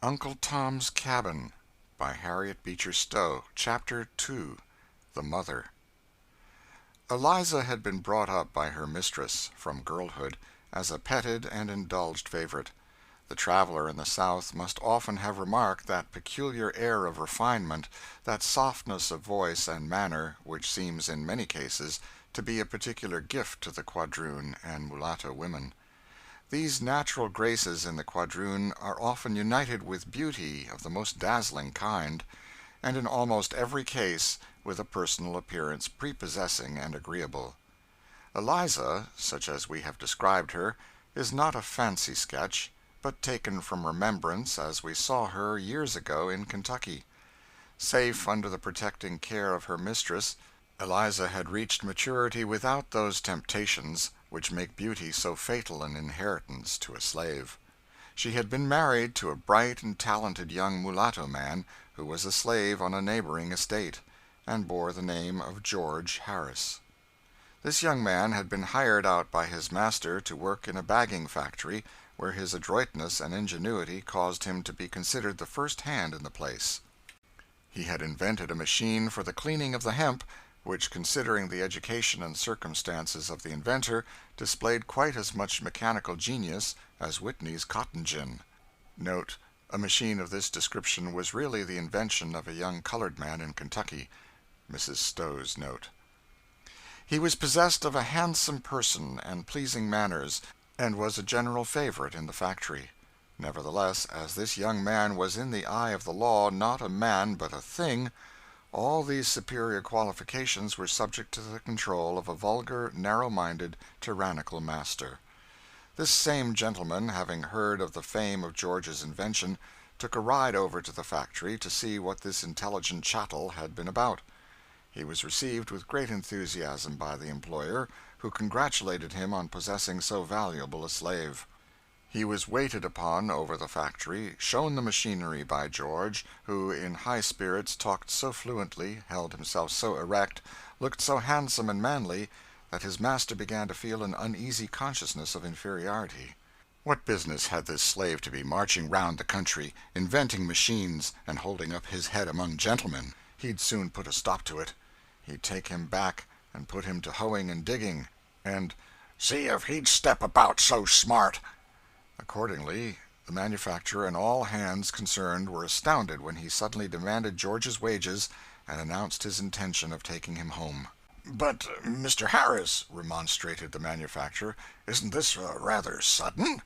Uncle Tom's Cabin by Harriet Beecher Stowe. Chapter 2. The Mother. Eliza had been brought up by her mistress, from girlhood, as a petted and indulged favorite. The traveler in the South must often have remarked that peculiar air of refinement, that softness of voice and manner, which seems in many cases to be a particular gift to the quadroon and mulatto women. These natural graces in the quadroon are often united with beauty of the most dazzling kind, and in almost every case with a personal appearance prepossessing and agreeable. Eliza, such as we have described her, is not a fancy sketch, but taken from remembrance as we saw her years ago in Kentucky. Safe under the protecting care of her mistress, Eliza had reached maturity without those temptations which make beauty so fatal an inheritance to a slave. She had been married to a bright and talented young mulatto man who was a slave on a neighboring estate, and bore the name of George Harris. This young man had been hired out by his master to work in a bagging factory, where his adroitness and ingenuity caused him to be considered the first hand in the place. He had invented a machine for the cleaning of the hemp, which, considering the education and circumstances of the inventor, displayed quite as much mechanical genius as Whitney's cotton gin. Note: a machine of this description was really the invention of a young colored man in Kentucky. Mrs. Stowe's note. He was possessed of a handsome person and pleasing manners, and was a general favorite in the factory. Nevertheless, as this young man was in the eye of the law not a man but a thing, all these superior qualifications were subject to the control of a vulgar, narrow-minded, tyrannical master. This same gentleman, having heard of the fame of George's invention, took a ride over to the factory to see what this intelligent chattel had been about. He was received with great enthusiasm by the employer, who congratulated him on possessing so valuable a slave. He was waited upon over the factory, shown the machinery by George, who in high spirits talked so fluently, held himself so erect, looked so handsome and manly, that his master began to feel an uneasy consciousness of inferiority. What business had this slave to be marching round the country, inventing machines, and holding up his head among gentlemen? He'd soon put a stop to it. He'd take him back and put him to hoeing and digging, and see if he'd step about so smart. Accordingly, the manufacturer and all hands concerned were astounded when he suddenly demanded George's wages and announced his intention of taking him home. "But, Mr. Harris," remonstrated the manufacturer, "isn't this rather sudden?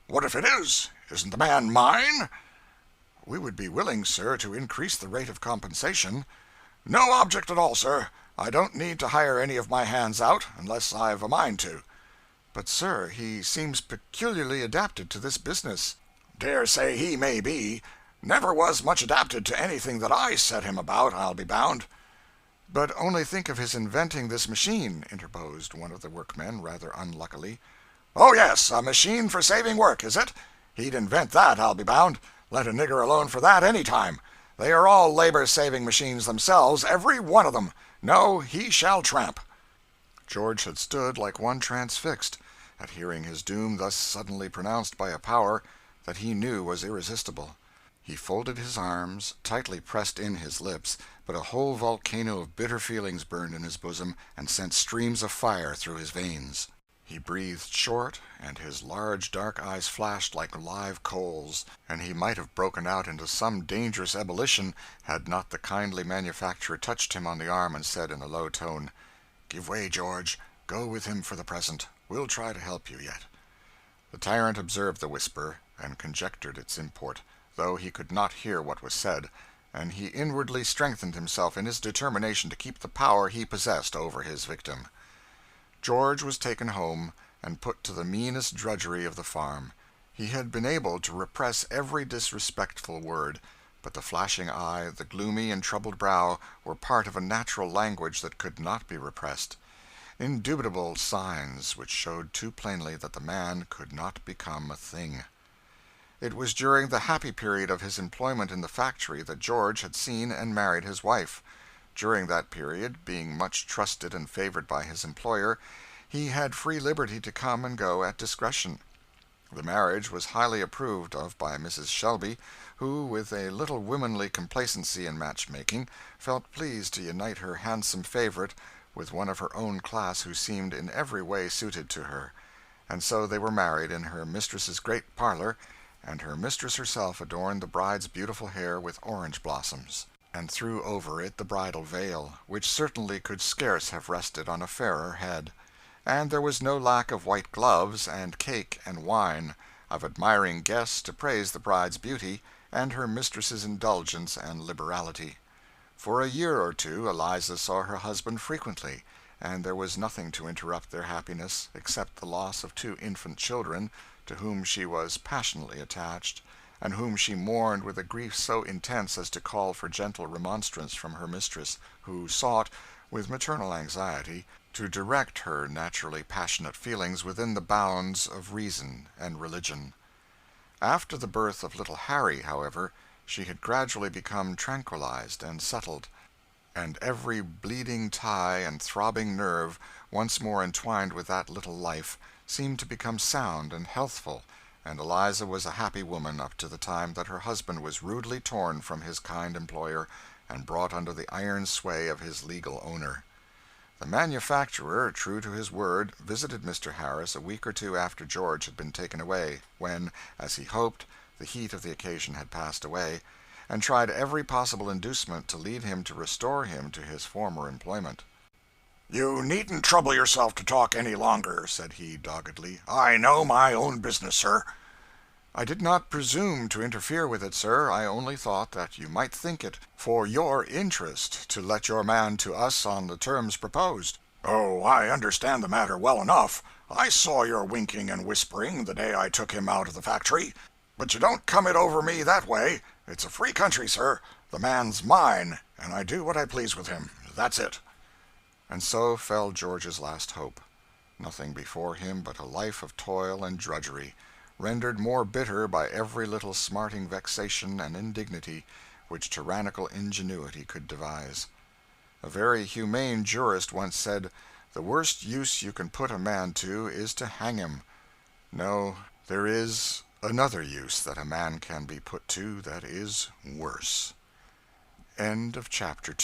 What if it is? Isn't the man mine?" "We would be willing, sir, to increase the rate of compensation." "No object at all, sir. I don't need to hire any of my hands out, unless I've a mind to." "But, sir, he seems peculiarly adapted to this business." "Dare say he may be. Never was much adapted to anything that I set him about, I'll be bound." "But only think of his inventing this machine," interposed one of the workmen, rather unluckily. "Oh, yes, a machine for saving work, is it? He'd invent that, I'll be bound. Let a nigger alone for that any time. They are all labor-saving machines themselves, every one of them. No, he shall tramp." George had stood like one transfixed at hearing his doom thus suddenly pronounced by a power that he knew was irresistible. He folded his arms, tightly pressed in his lips, but a whole volcano of bitter feelings burned in his bosom and sent streams of fire through his veins. He breathed short, and his large dark eyes flashed like live coals, and he might have broken out into some dangerous ebullition had not the kindly manufacturer touched him on the arm and said in a low tone, "Give way, George. Go with him for the present. We'll try to help you yet." The tyrant observed the whisper, and conjectured its import, though he could not hear what was said, and he inwardly strengthened himself in his determination to keep the power he possessed over his victim. George was taken home, and put to the meanest drudgery of the farm. He had been able to repress every disrespectful word, but the flashing eye, the gloomy and troubled brow, were part of a natural language that could not be repressed. Indubitable signs which showed too plainly that the man could not become a thing. It was during the happy period of his employment in the factory that George had seen and married his wife. During that period, being much trusted and favored by his employer, he had free liberty to come and go at discretion. The marriage was highly approved of by Mrs. Shelby, who, with a little womanly complacency in matchmaking, felt pleased to unite her handsome favorite with one of her own class who seemed in every way suited to her. And so they were married in her mistress's great parlor, and her mistress herself adorned the bride's beautiful hair with orange blossoms, and threw over it the bridal veil, which certainly could scarce have rested on a fairer head. And there was no lack of white gloves, and cake and wine, of admiring guests to praise the bride's beauty, and her mistress's indulgence and liberality. For a year or two Eliza saw her husband frequently, and there was nothing to interrupt their happiness except the loss of two infant children, to whom she was passionately attached, and whom she mourned with a grief so intense as to call for gentle remonstrance from her mistress, who sought, with maternal anxiety, to direct her naturally passionate feelings within the bounds of reason and religion. After the birth of little Harry, however, she had gradually become tranquilized and settled, and every bleeding tie and throbbing nerve, once more entwined with that little life, seemed to become sound and healthful, and Eliza was a happy woman up to the time that her husband was rudely torn from his kind employer and brought under the iron sway of his legal owner. The manufacturer, true to his word, visited Mr. Harris a week or two after George had been taken away, when, as he hoped, the heat of the occasion had passed away, and tried every possible inducement to lead him to restore him to his former employment. "You needn't trouble yourself to talk any longer," said he, doggedly. "I know my own business, sir." "I did not presume to interfere with it, sir. I only thought that you might think it for your interest to let your man to us on the terms proposed." "Oh, I understand the matter well enough. I saw your winking and whispering the day I took him out of the factory. But you don't come it over me that way. It's a free country, sir. The man's mine, and I do what I please with him. That's it." And so fell George's last hope. Nothing before him but a life of toil and drudgery, rendered more bitter by every little smarting vexation and indignity which tyrannical ingenuity could devise. A very humane jurist once said, "The worst use you can put a man to is to hang him." No, there is another use that a man can be put to that is worse. End of chapter 2.